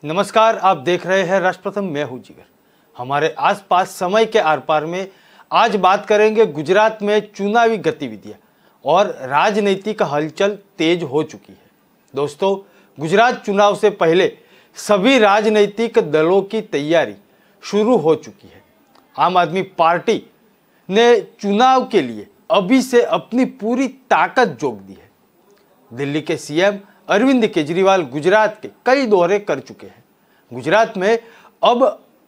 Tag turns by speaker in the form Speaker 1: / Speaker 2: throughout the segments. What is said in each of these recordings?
Speaker 1: नमस्कार, आप देख रहे हैं राष्ट्र प्रथम। मैं हूं जिगर। हमारे आसपास समय के आर पार में आज बात करेंगे गुजरात में चुनावी गतिविधियां और राजनीतिक हलचल तेज हो चुकी है। दोस्तों, गुजरात चुनाव से पहले सभी राजनीतिक दलों की तैयारी शुरू हो चुकी है। आम आदमी पार्टी ने चुनाव के लिए अभी से अपनी पूरी ताकत झोंक दी है। दिल्ली के सीएम अरविंद केजरीवाल गुजरात के कई दौरे कर चुके हैं। गुजरात में अब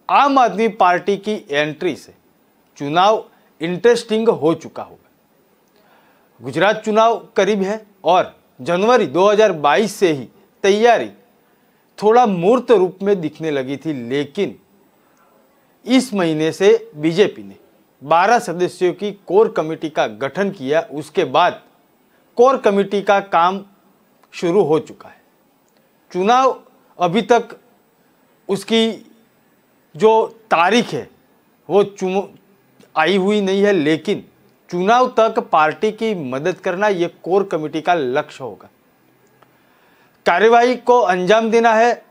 Speaker 1: आम आदमी पार्टी की एंट्री से चुनाव इंटरेस्टिंग हो चुका होगा। गुजरात चुनाव करीब है और जनवरी 2022 से ही तैयारी थोड़ा मूर्त रूप में दिखने लगी थी, लेकिन इस महीने से बीजेपी ने 12 सदस्यों की कोर कमेटी का गठन किया। उसके बाद कोर कमेटी का काम शुरू हो चुका है। चुनाव अभी तक उसकी जो तारीख है वो आई हुई नहीं है, लेकिन चुनाव तक पार्टी की मदद करना ये कोर कमेटी का लक्ष्य होगा। कार्यवाही को अंजाम देना है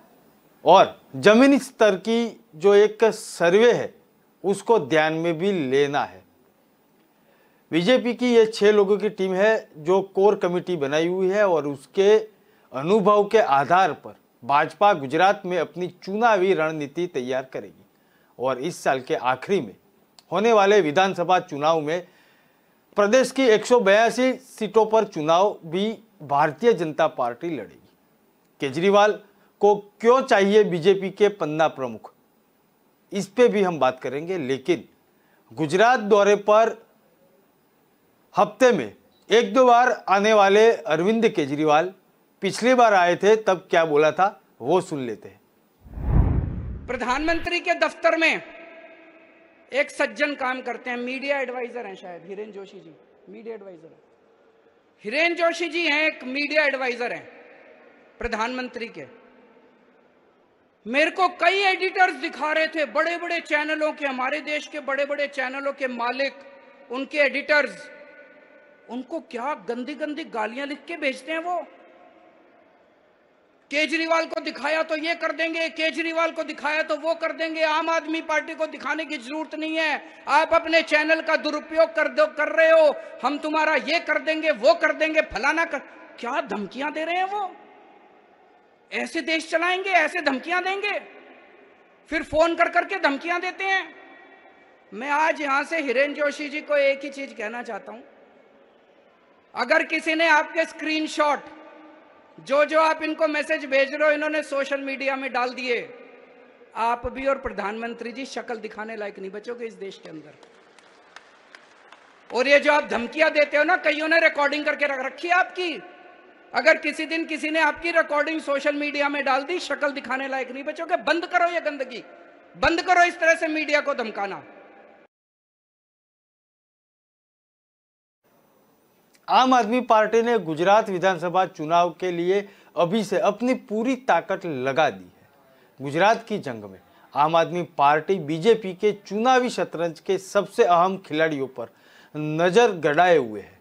Speaker 1: और जमीनी स्तर की जो एक सर्वे है उसको ध्यान में भी लेना है। बीजेपी की ये 6 लोगों की टीम है जो कोर कमेटी बनाई हुई है और उसके अनुभव के आधार पर भाजपा गुजरात में अपनी चुनावी रणनीति तैयार करेगी और इस साल के आखिरी में होने वाले विधानसभा चुनाव में प्रदेश की 182 सीटों पर चुनाव भी भारतीय जनता पार्टी लड़ेगी। केजरीवाल को क्यों चाहिए बीजेपी के पन्ना प्रमुख, इस पे भी हम बात करेंगे। लेकिन गुजरात दौरे पर हफ्ते में 1-2 बार आने वाले अरविंद केजरीवाल पिछली बार आए थे, तब क्या बोला था वो सुन लेते हैं।
Speaker 2: प्रधानमंत्री के दफ्तर में एक सज्जन काम करते हैं, मीडिया एडवाइजर हैं, शायद हिरेन जोशी जी मीडिया एडवाइजर है। हिरेन जोशी जी हैं, एक मीडिया एडवाइजर हैं प्रधानमंत्री के। मेरे को कई एडिटर्स दिखा रहे थे, बड़े बड़े चैनलों के, हमारे देश के बड़े बड़े चैनलों के मालिक, उनके एडिटर्स, उनको क्या गंदी गंदी गालियां लिख के भेजते हैं। वो केजरीवाल को दिखाया तो ये कर देंगे, केजरीवाल को दिखाया तो वो कर देंगे, आम आदमी पार्टी को दिखाने की जरूरत नहीं है, आप अपने चैनल का दुरुपयोग कर रहे हो, हम तुम्हारा ये कर देंगे, वो कर देंगे, फलाना कर। क्या धमकियां दे रहे हैं वो? ऐसे देश चलाएंगे? ऐसे धमकियां देंगे? फिर फोन कर करके धमकियां देते हैं। मैं आज यहां से हिरेन जोशी जी को एक ही चीज कहना चाहता हूं, अगर किसी ने आपके स्क्रीनशॉट जो आप इनको मैसेज भेज रहे हो इन्होंने सोशल मीडिया में डाल दिए, आप भी और प्रधानमंत्री जी शक्ल दिखाने लायक नहीं बचोगे इस देश के अंदर। और ये जो आप धमकियां देते हो ना, कईयों ने रिकॉर्डिंग करके रख रखी है आपकी। अगर किसी दिन किसी ने आपकी रिकॉर्डिंग सोशल मीडिया में डाल दी, शक्ल दिखाने लायक नहीं बचोगे। बंद करो ये गंदगी, बंद करो इस तरह से मीडिया को धमकाना।
Speaker 1: आम आदमी पार्टी ने गुजरात विधानसभा चुनाव के लिए अभी से अपनी पूरी ताकत लगा दी है। गुजरात की जंग में आम आदमी पार्टी बीजेपी के चुनावी शतरंज के सबसे अहम खिलाड़ियों पर नजर गड़ाए हुए है।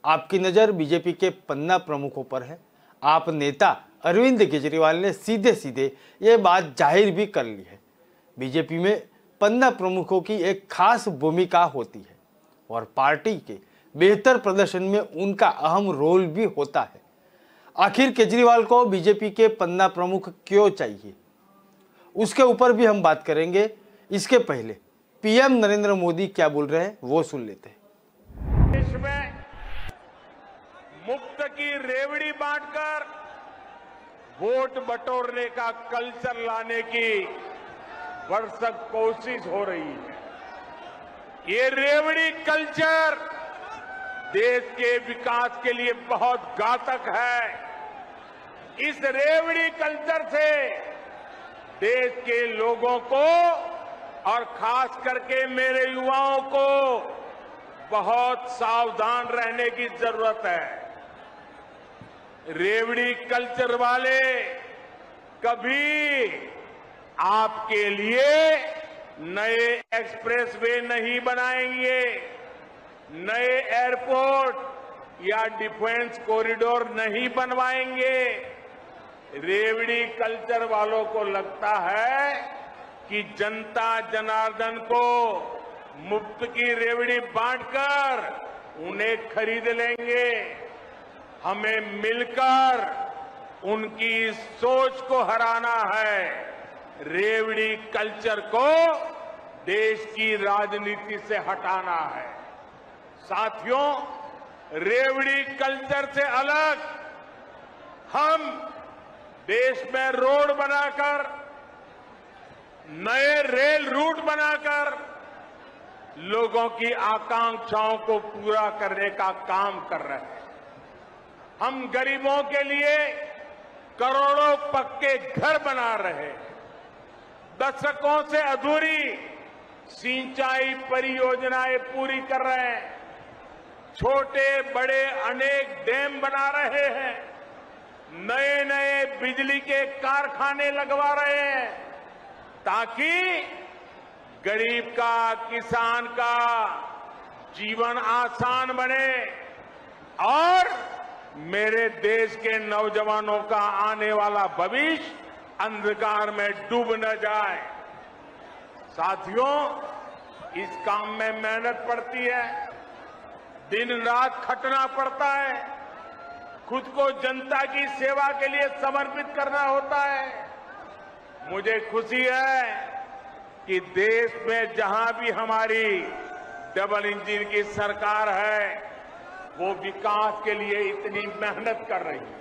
Speaker 1: आपकी नजर बीजेपी के पन्ना प्रमुखों पर है। आप नेता अरविंद केजरीवाल ने सीधे सीधे ये बात जाहिर भी कर ली है। बीजेपी में पन्ना प्रमुखों की एक खास भूमिका होती है और पार्टी के बेहतर प्रदर्शन में उनका अहम रोल भी होता है। आखिर केजरीवाल को बीजेपी के पन्ना प्रमुख क्यों चाहिए, उसके ऊपर भी हम बात करेंगे। इसके पहले पीएम नरेंद्र मोदी क्या बोल रहे हैं वो सुन लेते हैं।
Speaker 3: देश में मुफ्त की रेवड़ी बांटकर वोट बटोरने का कल्चर लाने की भरसक कोशिश हो रही है। ये रेवड़ी कल्चर देश के विकास के लिए बहुत घातक है। इस रेवड़ी कल्चर से देश के लोगों को और खास करके मेरे युवाओं को बहुत सावधान रहने की जरूरत है। रेवड़ी कल्चर वाले कभी आपके लिए नए एक्सप्रेसवे नहीं बनाएंगे, नए एयरपोर्ट या डिफेंस कॉरिडोर नहीं बनवाएंगे। रेवड़ी कल्चर वालों को लगता है कि जनता जनार्दन को मुफ्त की रेवड़ी बांटकर उन्हें खरीद लेंगे। हमें मिलकर उनकी इस सोच को हराना है। रेवड़ी कल्चर को देश की राजनीति से हटाना है। साथियों, रेवड़ी कल्चर से अलग हम देश में रोड बनाकर, नए रेल रूट बनाकर लोगों की आकांक्षाओं को पूरा करने का काम कर रहे हैं। हम गरीबों के लिए करोड़ों पक्के घर बना रहे हैं। दशकों से अधूरी सिंचाई परियोजनाएं पूरी कर रहे हैं। छोटे बड़े अनेक डैम बना रहे हैं। नए नए बिजली के कारखाने लगवा रहे हैं ताकि गरीब का, किसान का जीवन आसान बने और मेरे देश के नौजवानों का आने वाला भविष्य अंधकार में डूब न जाए। साथियों, इस काम में मेहनत पड़ती है, दिन रात खटना पड़ता है, खुद को जनता की सेवा के लिए समर्पित करना होता है। मुझे खुशी है कि देश में जहां भी हमारी डबल इंजन की सरकार है, वो विकास के लिए इतनी मेहनत कर रही है।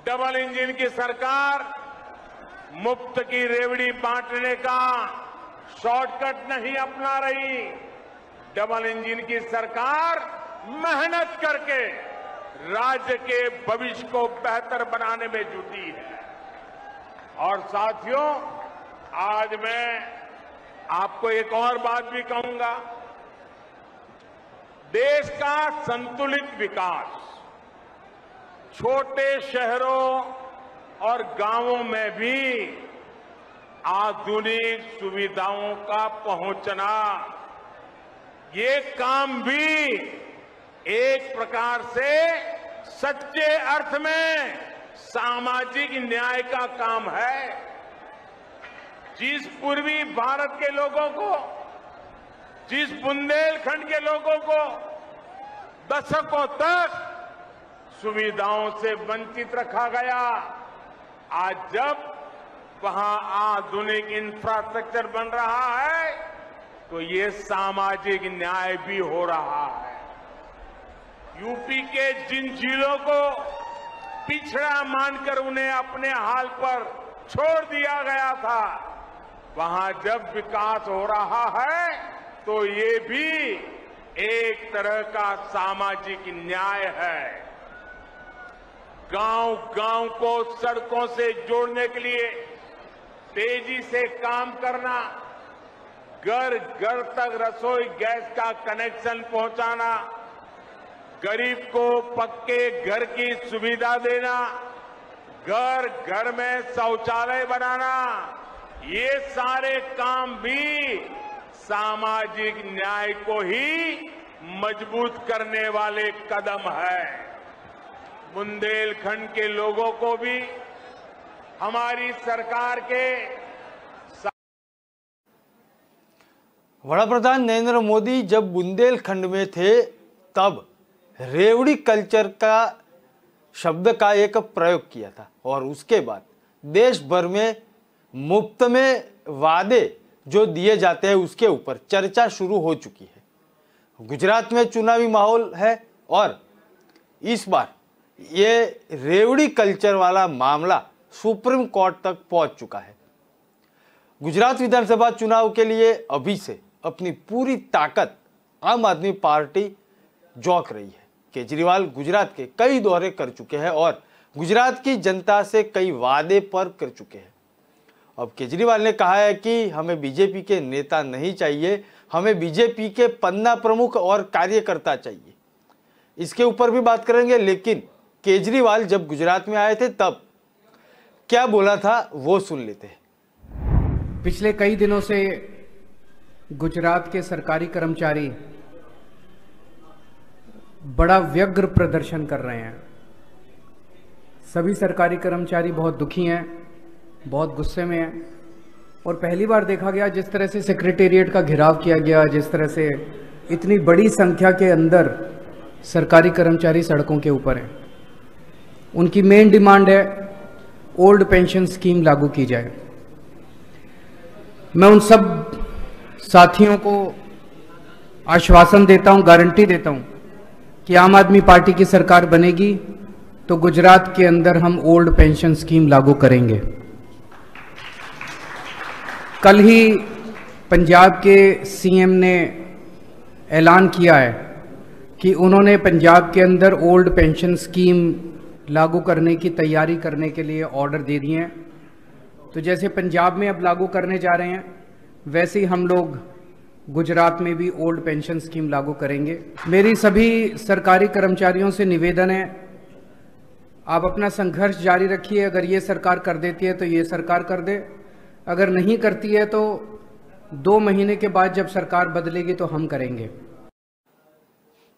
Speaker 3: डबल इंजन की सरकार मुफ्त की रेवड़ी बांटने का शॉर्टकट नहीं अपना रही। डबल इंजन की सरकार मेहनत करके राज्य के भविष्य को बेहतर बनाने में जुटी है। और साथियों, आज मैं आपको एक और बात भी कहूंगा। देश का संतुलित विकास छोटे शहरों और गांवों में भी आधुनिक सुविधाओं का पहुंचना, ये काम भी एक प्रकार से सच्चे अर्थ में सामाजिक न्याय का काम है। जिस पूर्वी भारत के लोगों को, जिस बुंदेलखंड के लोगों को दशकों तक सुविधाओं से वंचित रखा गया, आज जब वहां आधुनिक इंफ्रास्ट्रक्चर बन रहा है तो ये सामाजिक न्याय भी हो रहा है। यूपी के जिन जिलों को पिछड़ा मानकर उन्हें अपने हाल पर छोड़ दिया गया था, वहां जब विकास हो रहा है तो ये भी एक तरह का सामाजिक न्याय है। गांव गांव को सड़कों से जोड़ने के लिए तेजी से काम करना, घर घर तक रसोई गैस का कनेक्शन पहुंचाना, गरीब को पक्के घर की सुविधा देना, घर घर में शौचालय बनाना, ये सारे काम भी सामाजिक न्याय को ही मजबूत करने वाले कदम है। बुंदेलखंड के लोगों को भी हमारी सरकार के
Speaker 1: वडाप्रधान नरेंद्र मोदी जब बुंदेलखंड में थे तब रेवड़ी कल्चर का शब्द का एक प्रयोग किया था और उसके बाद देश भर में मुफ्त में वादे जो दिए जाते हैं उसके ऊपर चर्चा शुरू हो चुकी है। गुजरात में चुनावी माहौल है और इस बार ये रेवड़ी कल्चर वाला मामला सुप्रीम कोर्ट तक पहुंच चुका है। गुजरात विधानसभा चुनाव के लिए अभी से अपनी पूरी ताकत आम आदमी पार्टी झोंक रही है। केजरीवाल गुजरात के कई दौरे कर चुके हैं और गुजरात की जनता से कई वादे पर कर चुके हैं। अब केजरीवाल ने कहा है कि हमें बीजेपी के नेता नहीं चाहिए, हमें बीजेपी के पन्ना प्रमुख और कार्यकर्ता चाहिए। इसके ऊपर भी बात करेंगे, लेकिन केजरीवाल जब गुजरात में आए थे तब क्या बोला था वो सुन लेते हैं।
Speaker 4: पिछले कई दिनों से गुजरात के सरकारी कर्मचारी बड़ा व्यग्र प्रदर्शन कर रहे हैं। सभी सरकारी कर्मचारी बहुत दुखी हैं, बहुत गुस्से में हैं और पहली बार देखा गया जिस तरह से सेक्रेटेरिएट का घेराव किया गया, जिस तरह से इतनी बड़ी संख्या के अंदर सरकारी कर्मचारी सड़कों के ऊपर हैं। उनकी मेन डिमांड है ओल्ड पेंशन स्कीम लागू की जाए। मैं उन सब साथियों को आश्वासन देता हूं, गारंटी देता हूं कि आम आदमी पार्टी की सरकार बनेगी तो गुजरात के अंदर हम ओल्ड पेंशन स्कीम लागू करेंगे। कल ही पंजाब के सीएम ने ऐलान किया है कि उन्होंने पंजाब के अंदर ओल्ड पेंशन स्कीम लागू करने की तैयारी करने के लिए ऑर्डर दे दिए हैं। तो जैसे पंजाब में अब लागू करने जा रहे हैं, वैसे ही हम लोग गुजरात में भी ओल्ड पेंशन स्कीम लागू करेंगे। मेरी सभी सरकारी कर्मचारियों से निवेदन है, आप अपना संघर्ष जारी रखिए। अगर ये सरकार कर देती है तो ये सरकार कर दे, अगर नहीं करती है तो 2 महीने के बाद जब सरकार बदलेगी तो हम करेंगे।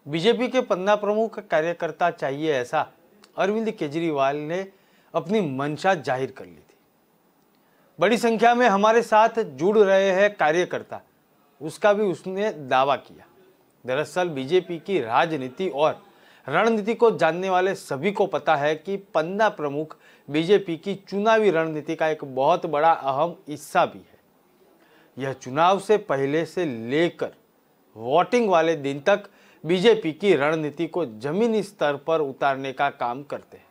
Speaker 1: बीजेपी के पन्ना प्रमुख कार्यकर्ता चाहिए ऐसा अरविंद केजरीवाल ने अपनी मंशा जाहिर कर ली थी। बड़ी संख्या में हमारे साथ जुड़ रहे हैं कार्यकर्ता, उसका भी उसने दावा किया। दरअसल बीजेपी की राजनीति और रणनीति को जानने वाले सभी को पता है कि पन्ना प्रमुख बीजेपी की चुनावी रणनीति का एक बहुत बड़ा अहम हिस्सा भी है। यह चुनाव से पहले से लेकर वोटिंग वाले दिन तक बीजेपी की रणनीति को जमीनी स्तर पर उतारने का काम करते हैं।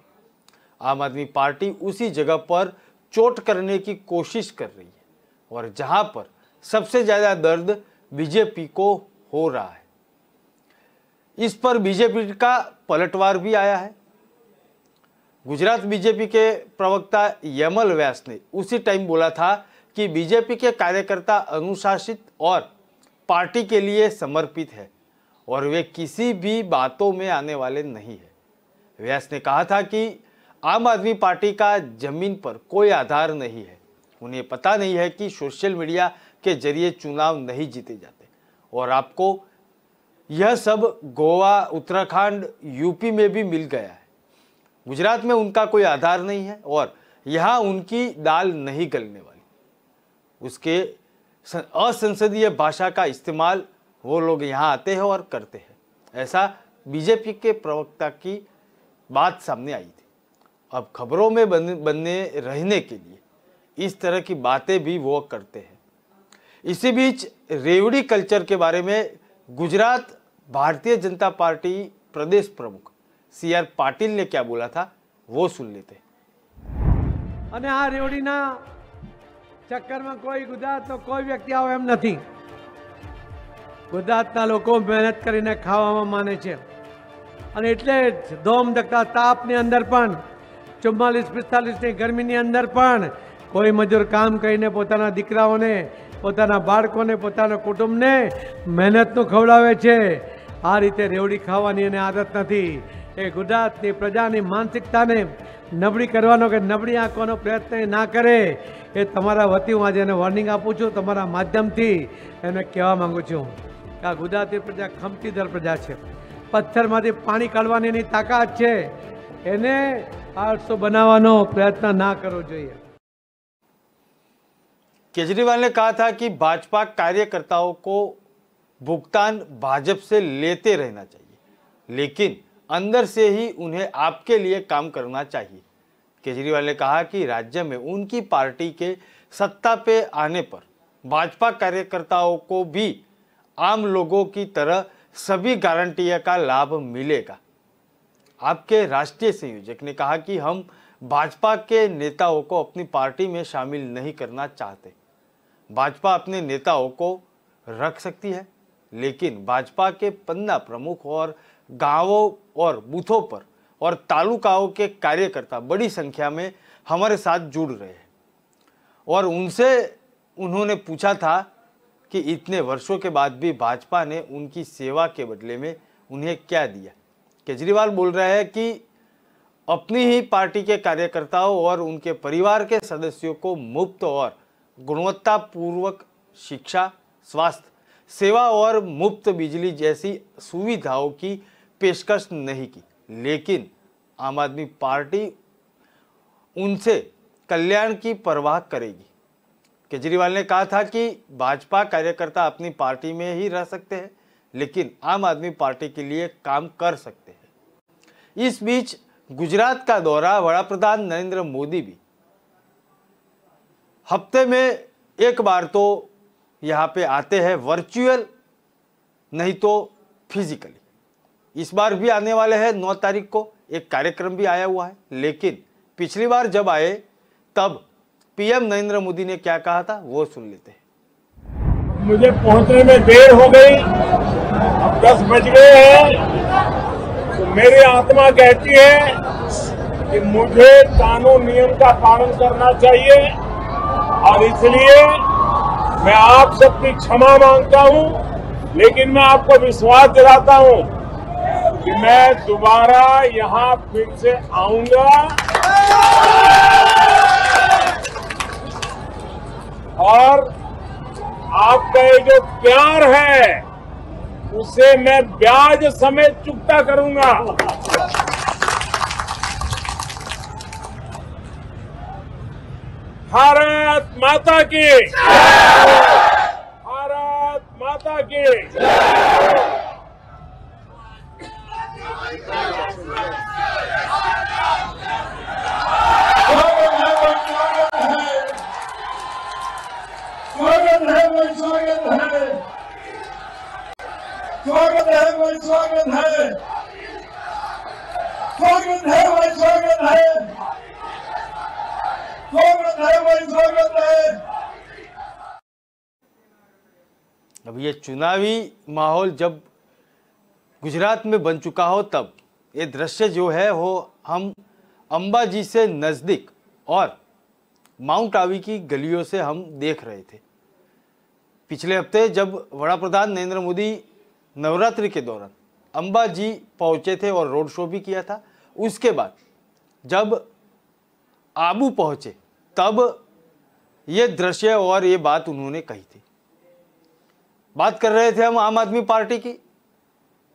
Speaker 1: आम आदमी पार्टी उसी जगह पर चोट करने की कोशिश कर रही है और जहां पर सबसे ज्यादा दर्द बीजेपी को हो रहा है, इस पर बीजेपी का पलटवार भी आया है। गुजरात बीजेपी के प्रवक्ता यमल व्यास ने उसी टाइम बोला था कि बीजेपी के कार्यकर्ता अनुशासित और पार्टी के लिए समर्पित है और वे किसी भी बातों में आने वाले नहीं है। व्यास ने कहा था कि आम आदमी पार्टी का जमीन पर कोई आधार नहीं है, उन्हें पता नहीं है कि सोशल मीडिया के जरिए चुनाव नहीं जीते जाते और आपको यह सब गोवा, उत्तराखंड, यूपी में भी मिल गया है। गुजरात में उनका कोई आधार नहीं है और यहाँ उनकी दाल नहीं गलने वाली। उसके असंसदीय भाषा का इस्तेमाल वो लोग यहाँ आते हैं और करते हैं, ऐसा बीजेपी के प्रवक्ता की बात सामने आई थी। अब खबरों में बने रहने के लिए इस तरह की बातें भी वो करते हैं। इसी बीच रेवड़ी कल्चर के बारे में गुजरात भारतीय जनता पार्टी प्रदेश प्रमुख CR पाटिल ने क्या बोला था वो सुन लेते।
Speaker 5: અને આ રેવડીના ચક્કરમાં કોઈ ગુજરાતનો કોઈ વ્યક્તિ આવે એમ નથી। ગુજરાતના લોકો મહેનત કરીને ખાવામાં માને છે અને એટલે જ ધોમ ધકતા તાપની અંદર પણ 44-45ની ગરમીની અંદર પણ કોઈ મજૂર કામ કરીને પોતાના દીકરાઓને, પોતાના બાળકોને, પોતાના કુટુંબને મહેનતનું ખવડાવે છે। આ રીતે રેવડી ખાવાની એને આદત નથી। એ ગુજરાતની પ્રજાની માનસિકતાને નબળી કરવાનો કે નબળી આંકવાનો પ્રયત્ન ના કરે, એ તમારા વતી હું આજે એને વોર્નિંગ આપું છું। તમારા માધ્યમથી એને કહેવા માંગુ છું કે આ ગુજરાતી પ્રજા ખમતીદર પ્રજા છે। પથ્થરમાંથી પાણી કાઢવાની એની તાકાત છે, એને આળસુ બનાવવાનો પ્રયત્ન ના કરવો જોઈએ।
Speaker 1: केजरीवाल ने कहा था कि भाजपा कार्यकर्ताओं को भुगतान भाजपा से लेते रहना चाहिए, लेकिन अंदर से ही उन्हें आपके लिए काम करना चाहिए। केजरीवाल ने कहा कि राज्य में उनकी पार्टी के सत्ता पे आने पर भाजपा कार्यकर्ताओं को भी आम लोगों की तरह सभी गारंटियों का लाभ मिलेगा। आपके राष्ट्रीय संयोजक ने कहा कि हम भाजपा के नेताओं को अपनी पार्टी में शामिल नहीं करना चाहते। भाजपा अपने नेताओं को रख सकती है, लेकिन भाजपा के पन्ना प्रमुख और गांवों और बूथों पर और तालुकाओं के कार्यकर्ता बड़ी संख्या में हमारे साथ जुड़ रहे हैं और उनसे उन्होंने पूछा था कि इतने वर्षों के बाद भी भाजपा ने उनकी सेवा के बदले में उन्हें क्या दिया। केजरीवाल बोल रहे हैं कि अपनी ही पार्टी के कार्यकर्ताओं और उनके परिवार के सदस्यों को मुफ्त और गुणवत्तापूर्वक शिक्षा, स्वास्थ्य सेवा और मुफ्त बिजली जैसी सुविधाओं की पेशकश नहीं की, लेकिन आम आदमी पार्टी उनसे कल्याण की परवाह करेगी। केजरीवाल ने कहा था कि भाजपा कार्यकर्ता अपनी पार्टी में ही रह सकते हैं, लेकिन आम आदमी पार्टी के लिए काम कर सकते हैं। इस बीच गुजरात का दौरा वडाप्रधान नरेंद्र मोदी भी हफ्ते में एक बार तो यहाँ पे आते हैं, वर्चुअल नहीं तो फिजिकली। इस बार भी आने वाले हैं 9 तारीख को, एक कार्यक्रम भी आया हुआ है। लेकिन पिछली बार जब आए तब पीएम नरेंद्र मोदी ने क्या कहा था वो सुन लेते हैं।
Speaker 3: मुझे पहुंचने में देर हो गई, अब 10 बज गए हैं, तो मेरी आत्मा कहती है कि मुझे कानून नियम का पालन करना चाहिए और इसलिए मैं आप सबकी क्षमा मांगता हूं। लेकिन मैं आपको विश्वास दिलाता हूं कि मैं दोबारा यहां फिर से आऊंगा और आपका ये जो प्यार है उसे मैं ब्याज समेत चुकता करूंगा। भारत माता की, भारत माता की।
Speaker 6: स्वागत है भाई, स्वागत है, स्वागत है भाई, स्वागत है, स्वागत है भाई, स्वागत है, स्वागत है भाई, स्वागत है।
Speaker 1: अब ये चुनावी माहौल जब गुजरात में बन चुका हो तब ये दृश्य जो है वो हम अंबाजी से नज़दीक और माउंट आबू की गलियों से हम देख रहे थे। पिछले हफ्ते जब वडाप्रधान नरेंद्र मोदी नवरात्रि के दौरान अंबाजी पहुंचे थे और रोड शो भी किया था, उसके बाद जब आबू पहुंचे तब ये दृश्य और ये बात उन्होंने कही थी। बात कर रहे थे हम आम आदमी पार्टी की,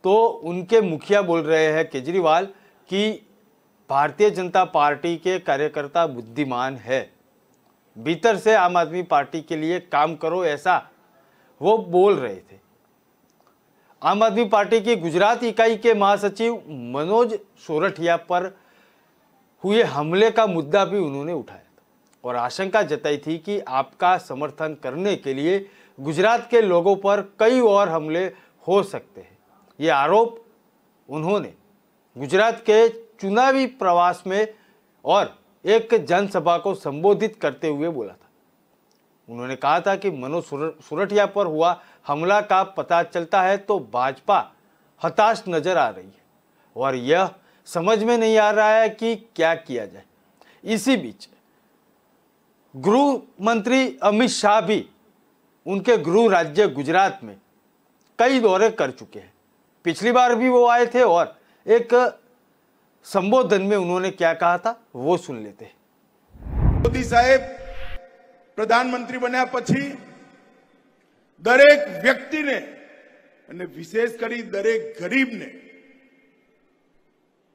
Speaker 1: तो उनके मुखिया बोल रहे हैं केजरीवाल कि भारतीय जनता पार्टी के कार्यकर्ता बुद्धिमान है, भीतर से आम आदमी पार्टी के लिए काम करो, ऐसा वो बोल रहे थे। आम आदमी पार्टी की गुजरात इकाई के महासचिव मनोज सोरठिया पर हुए हमले का मुद्दा भी उन्होंने उठाया था और आशंका जताई थी कि आपका समर्थन करने के लिए गुजरात के लोगों पर कई और हमले हो सकते हैं। ये आरोप उन्होंने गुजरात के चुनावी प्रवास में और एक जनसभा को संबोधित करते हुए बोला था। उन्होंने कहा था कि मनोज सोरठिया पर हुआ हमला का पता चलता है तो भाजपा हताश नजर आ रही है और यह समझ में नहीं आ रहा है कि क्या किया जाए। इसी बीच गृह मंत्री अमित शाह भी उनके गृह राज्य गुजरात में कई दौरे कर चुके हैं। पिछली बार भी वो आए थे और एक संबोधन में उन्होंने क्या कहा था वो सुन लेते हैं।
Speaker 7: मोदी साहेब प्रधानमंत्री बन्या पछी दरेक व्यक्ति ने અને વિશેષ કરી દરેક ગરીબને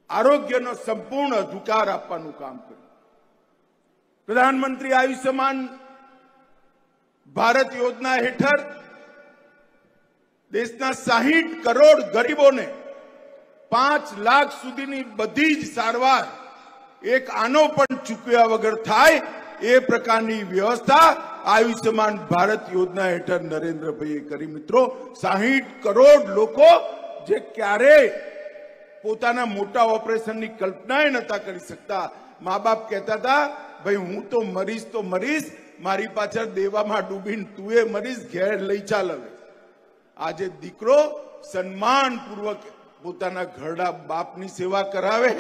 Speaker 7: આરોગ્યનો સંપૂર્ણ અધિકાર આપવાનું કામ કર્યું। પ્રધાનમંત્રી આયુષ્યમાન ભારત યોજના હેઠળ દેશના 60 કરોડ ગરીબોને 5 લાખ સુધીની બધી જ સારવાર એક આનો પણ ચૂકવ્યા વગર થાય એ પ્રકારની વ્યવસ્થા આયુષ્યમાન ભારત યોજના હેઠળ નરેન્દ્રભાઈએ કરી। મિત્રો 60 કરોડ લોકો જે ક્યારે પોતાના મોટા ઓપરેશનની કલ્પનાએ નતા કરી શકતા। મા બાપ કહેતા હતા ભાઈ હું તો મરીશ મારી પાછળ દેવામાં ડૂબીને તુંએ મરીશ ઘેર લઈ ચાલ। હવે આજે દીકરો સન્માનપૂર્વક પોતાના ઘરડા બાપની સેવા કરાવે,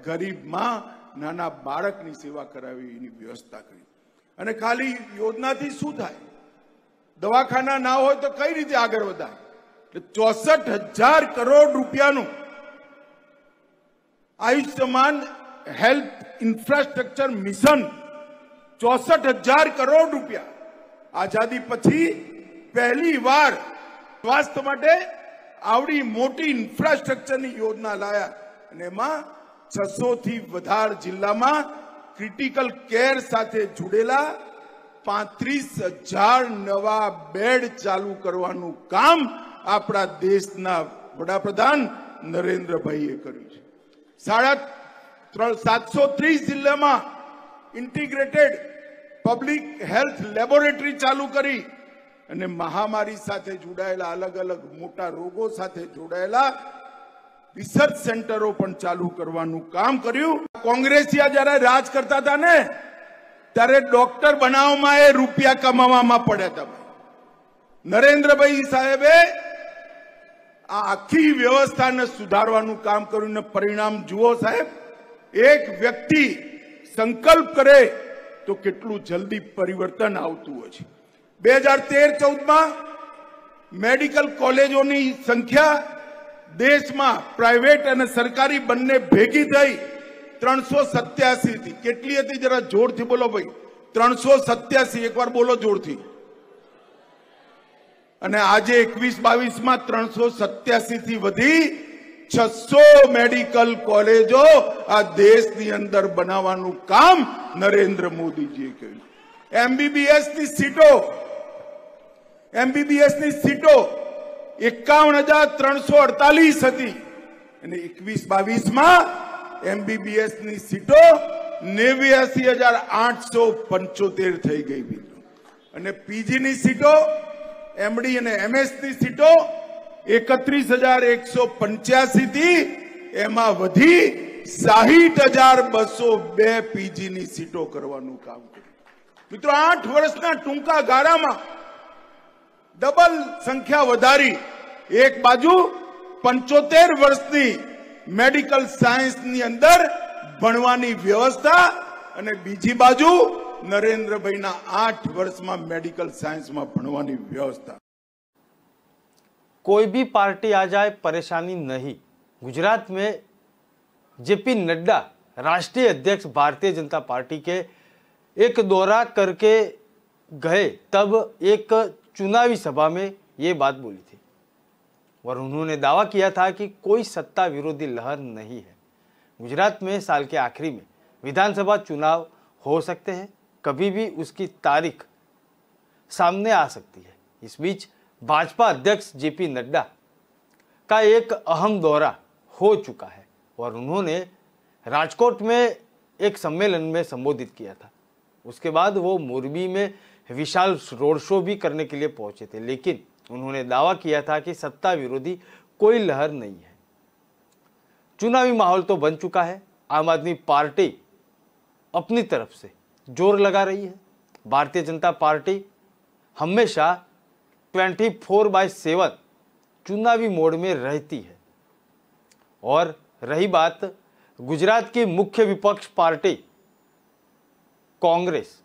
Speaker 7: ગરીબ માં નાના બાળકની સેવા કરાવી એની વ્યવસ્થા કરી। અને ખાલી યોજનાથી શું થાય? દવાખાના ના હોય તો કઈ રીતે આગળ વધાય? 64,000 કરોડ રૂપિયાનું Ayushman health infrastructure mission, 64,000 crore રૂપિયા આઝાદી પછી પહેલી વાર સ્વાસ્થ્ય માટે આવડી મોટી ઇન્ફ્રાસ્ટ્રક્ચરની યોજના લાયા અને એમાં 600 થી વધારે જિલ્લામાં ક્રિટિકલ કેર સાથે જોડેલા 35,000 નવા બેડ ચાલુ કરવાનું કામ આપણા દેશના વડાપ્રધાન નરેન્દ્રભાઈએ કર્યું છે. 730 જિલ્લામાં ઇન્ટિગ્રેટેડ પબ્લિક હેલ્થ લેબોરેટરી ચાલુ કરી અને મહામારી સાથે જોડાયેલા અલગ અલગ મોટા રોગો સાથે જોડાયેલા રિસર્ચ સેન્ટરો પણ ચાલુ કરવાનું કામ કર્યું. કોંગ્રેસિયા જ્યારે રાજ કરતા હતા ને ત્યારે ડોક્ટર બનાવવામાં એ રૂપિયા કમાવામાં પડ્યા હતા. નરેન્દ્રભાઈ સાહેબે આ આખી વ્યવસ્થાને સુધારવાનું કામ કર્યું ને પરિણામ જુઓ સાહેબ. એક વ્યક્તિ સંકલ્પ કરે તો કેટલું જલ્દી પરિવર્તન આવતું હોય છે. 2013-14માં મેડિકલ કોલેજોની સંખ્યા દેશમાં પ્રાઇવેટ અને સરકારી બંને ભેગી થઈ 387 થી. કેટલી હતી જરા જોરથી બોલો ભાઈ. 387. એકવાર બોલો જોરથી. અને આજે 21-22માં 387 થી વધી 600 મેડિકલ કોલેજો આ દેશની અંદર બનાવવાનું કામ નરેન્દ્ર મોદીજીએ કર્યું. એમબીબીએસ ની સીટો 51,348 હતી અને 21-22માં એમબીબીએસ ની સીટો 89,875 થઈ ગઈ. અને પીજી ની સીટો, એમડી અને એમએસ ની સીટો 31,185 થી એમાં વધી 60,202 પીજી ની સીટો કરવાનું કામ કર્યું. મિત્રો 8 વર્ષના ટૂંકા ગાળામાં ડબલ સંખ્યા વધારી. એક બાજુ 75 વર્ષની મેડિકલ સાયન્સની અંદર ભણવાની વ્યવસ્થા અને બીજી બાજુ નરેન્દ્રભાઈના 8 વર્ષમાં मेडिकल साइंस में भणवानी व्यवस्था.
Speaker 1: कोई भी पार्टी आ जाए परेशानी नहीं. गुजरात में जेपी नड्डा राष्ट्रीय अध्यक्ष भारतीय जनता पार्टी के एक दौरा करके गए तब एक चुनावी सभा में ये बात बोली थी और उन्होंने दावा किया था कि कोई सत्ता विरोधी लहर नहीं है. गुजरात में साल के आखिरी में विधानसभा चुनाव हो सकते हैं, कभी भी उसकी तारीख सामने आ सकती है. इस बीच भाजपा अध्यक्ष जेपी नड्डा का एक अहम दौरा हो चुका है और उन्होंने राजकोट में एक सम्मेलन में संबोधित किया था. उसके बाद वो मोरबी में विशाल रोड शो भी करने के लिए पहुंचे थे, लेकिन उन्होंने दावा किया था कि सत्ता विरोधी कोई लहर नहीं है. चुनावी माहौल तो बन चुका है. आम आदमी पार्टी अपनी तरफ से जोर लगा रही है. भारतीय जनता पार्टी हमेशा 24/7 चुनावी मोड में रहती है. और रही बात गुजरात की मुख्य विपक्ष पार्टी कांग्रेस,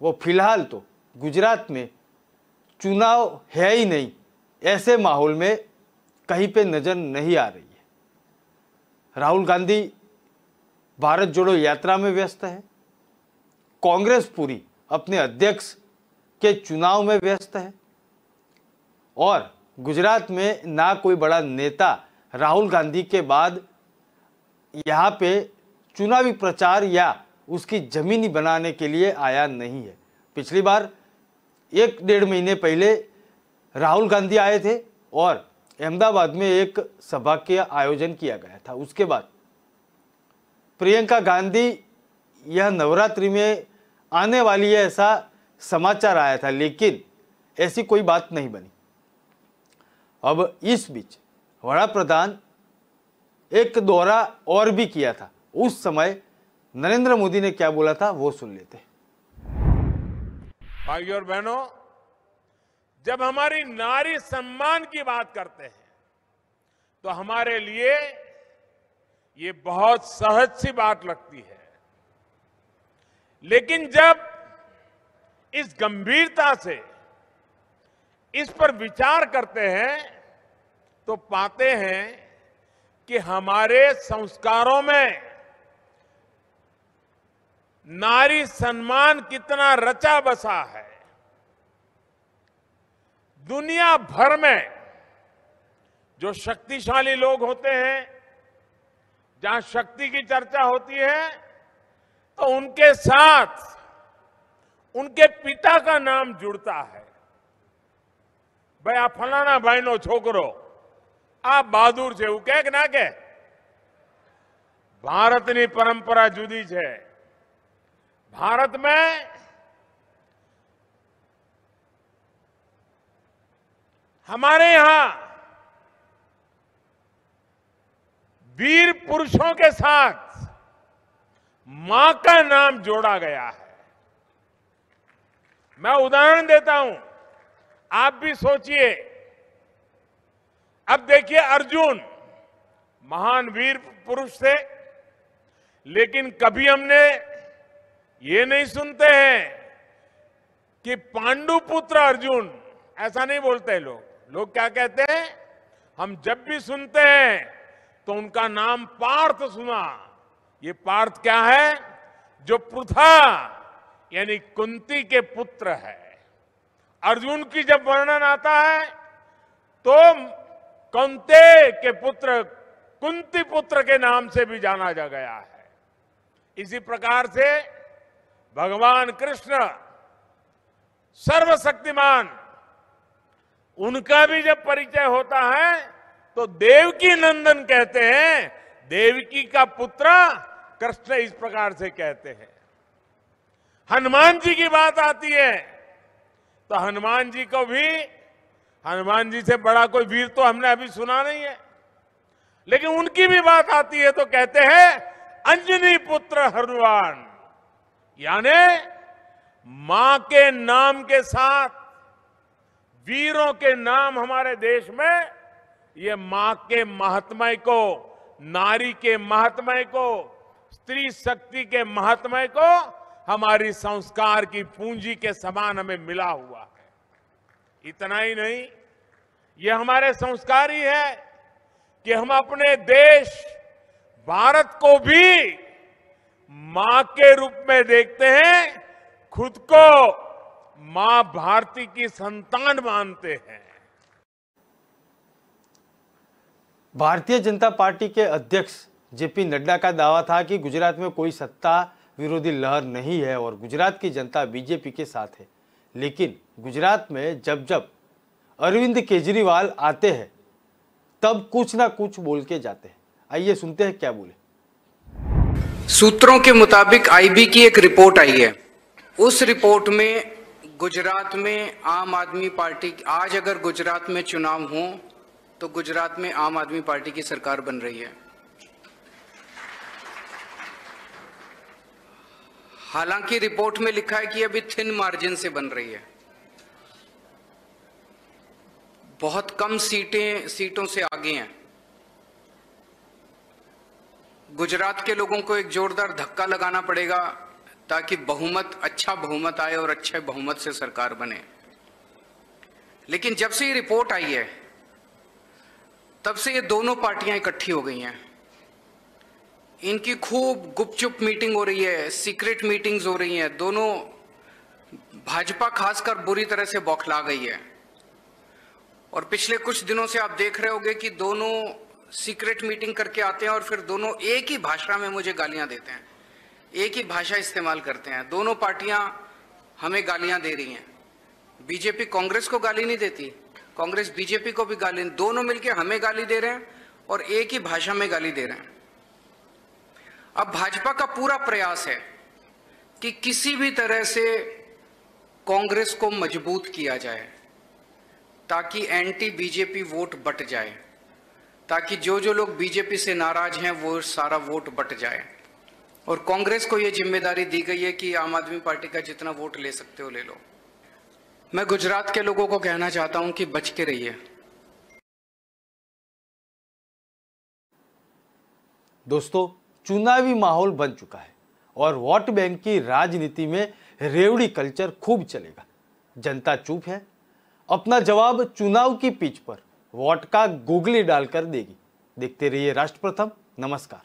Speaker 1: वो फिलहाल तो गुजरात में चुनाव है ही नहीं, ऐसे माहौल में कहीं पे नजर नहीं आ रही है. राहुल गांधी भारत जोड़ो यात्रा में व्यस्त है. कांग्रेस पूरी अपने अध्यक्ष के चुनाव में व्यस्त है और गुजरात में ना कोई बड़ा नेता राहुल गांधी के बाद यहाँ पे चुनावी प्रचार या उसकी जमीनी बनाने के लिए आया नहीं है. पिछली बार 1-1.5 महीने पहले राहुल गांधी आए थे और अहमदाबाद में एक सभा का आयोजन किया गया था. उसके बाद प्रियंका गांधी यह नवरात्रि में आने वाली है ऐसा समाचार आया था, लेकिन ऐसी कोई बात नहीं बनी. अब इस बीच वड़ा प्रधान एक दौरा और भी किया था. उस समय नरेंद्र मोदी ने क्या बोला था वो सुन लेते हैं.
Speaker 3: भाइयों और बहनों, जब हमारी नारी सम्मान की बात करते हैं तो हमारे लिए ये बहुत सहज सी बात लगती है, लेकिन जब इस गंभीरता से इस पर विचार करते हैं तो पाते हैं कि हमारे संस्कारों में नारी सम्मान कितना रचा बसा है. दुनिया भर में जो शक्तिशाली लोग होते हैं, जहां शक्ति की चर्चा होती है तो उनके साथ उनके पिता का नाम जुड़ता है। भाई आ फलाना भाई नो छोकरो आ बहादुर છે એવું કે ના કે भारतनी परंपरा जुदी है। भारत में हमारे यहां वीर पुरुषों के साथ मां का नाम जोड़ा गया है। मैं उदाहरण देता हूं, आप भी सोचिए। अब देखिए, अर्जुन महान वीर पुरुष थे, लेकिन कभी हमने ये नहीं सुनते हैं कि पांडु पुत्र अर्जुन, ऐसा नहीं बोलते लोग क्या कहते हैं? हम जब भी सुनते हैं तो उनका नाम पार्थ सुना। ये पार्थ क्या है? जो पृथा यानी कुंती के पुत्र है। अर्जुन की जब वर्णन आता है तो कौंते के पुत्र कुंती पुत्र के नाम से भी जाना जा गया है। इसी प्रकार से भगवान कृष्ण सर्वशक्तिमान, उनका भी जब परिचय होता है तो देवकी नंदन कहते हैं। देवकी का पुत्र कृष्ण इस प्रकार से कहते हैं। हनुमान जी की बात आती है तो हनुमान जी को भी, हनुमान जी से बड़ा कोई वीर तो हमने अभी सुना नहीं है, लेकिन उनकी भी बात आती है तो कहते हैं अंजनी पुत्र हनुमान। यानी मां के नाम के साथ वीरों के नाम हमारे देश में, ये मां के महात्म्य को, नारी के महात्म्य को, स्त्री शक्ति के महात्म्य को हमारी संस्कार की पूंजी के समान हमें मिला हुआ है। इतना ही नहीं, ये हमारे संस्कार ही है कि हम अपने देश भारत को भी मां के रूप में देखते हैं, खुद को मां भारती की संतान मानते हैं।
Speaker 1: भारतीय जनता पार्टी के अध्यक्ष जेपी नड्डा का दावा था कि गुजरात में कोई सत्ता विरोधी लहर नहीं है और गुजरात की जनता बीजेपी के साथ है। लेकिन गुजरात में जब जब अरविंद केजरीवाल आते हैं तब कुछ ना कुछ बोल के जाते हैं। आइए सुनते हैं क्या बोले।
Speaker 4: सूत्रों के मुताबिक आईबी की एक रिपोर्ट आई है। उस रिपोर्ट में गुजरात में आम आदमी पार्टी, आज अगर गुजरात में चुनाव हो तो गुजरात में आम आदमी पार्टी की सरकार बन रही है। हालांकि रिपोर्ट में लिखा है कि अभी थिन मार्जिन से बन रही है, बहुत कम सीटों से आगे हैं। गुजरात के लोगों को एक जोरदार धक्का लगाना पड़ेगा ताकि अच्छा बहुमत आए और अच्छे बहुमत से सरकार बने। लेकिन जब से ये रिपोर्ट आई है तब से ये दोनों पार्टियां इकट्ठी हो गई हैं। इनकी खूब गुपचुप मीटिंग हो रही है, सीक्रेट मीटिंग्स हो रही हैं। दोनों, भाजपा खासकर बुरी तरह से बौखला गई है और पिछले कुछ दिनों से आप देख रहे होंगे कि दोनों सीक्रेट मीटिंग करके आते हैं और फिर दोनों एक ही भाषा में मुझे गालियां देते हैं, एक ही भाषा इस्तेमाल करते हैं। दोनों पार्टियां हमें गालियां दे रही हैं। बीजेपी कांग्रेस को गाली नहीं देती, कांग्रेस बीजेपी को भी गाली, दोनों मिलकर हमें गाली दे रहे हैं और एक ही भाषा में गाली दे रहे हैं। अब भाजपा का पूरा प्रयास है कि किसी भी तरह से कांग्रेस को मजबूत किया जाए ताकि एंटी बीजेपी वोट बट जाए, ताकि जो लोग बीजेपी से नाराज हैं वो सारा वोट बट जाए। और कांग्रेस को ये जिम्मेदारी दी गई है कि आम आदमी पार्टी का जितना वोट ले सकते हो ले लो। मैं गुजरात के लोगों को कहना चाहता हूं कि बच के रहिए।
Speaker 1: दोस्तों, चुनावी माहौल बन चुका है और वोट बैंक की राजनीति में रेवड़ी कल्चर खूब चलेगा। जनता चुप है, अपना जवाब चुनाव की पिच पर वोट का गुगली डालकर देगी। देखते रहिए राष्ट्र प्रथम। नमस्कार।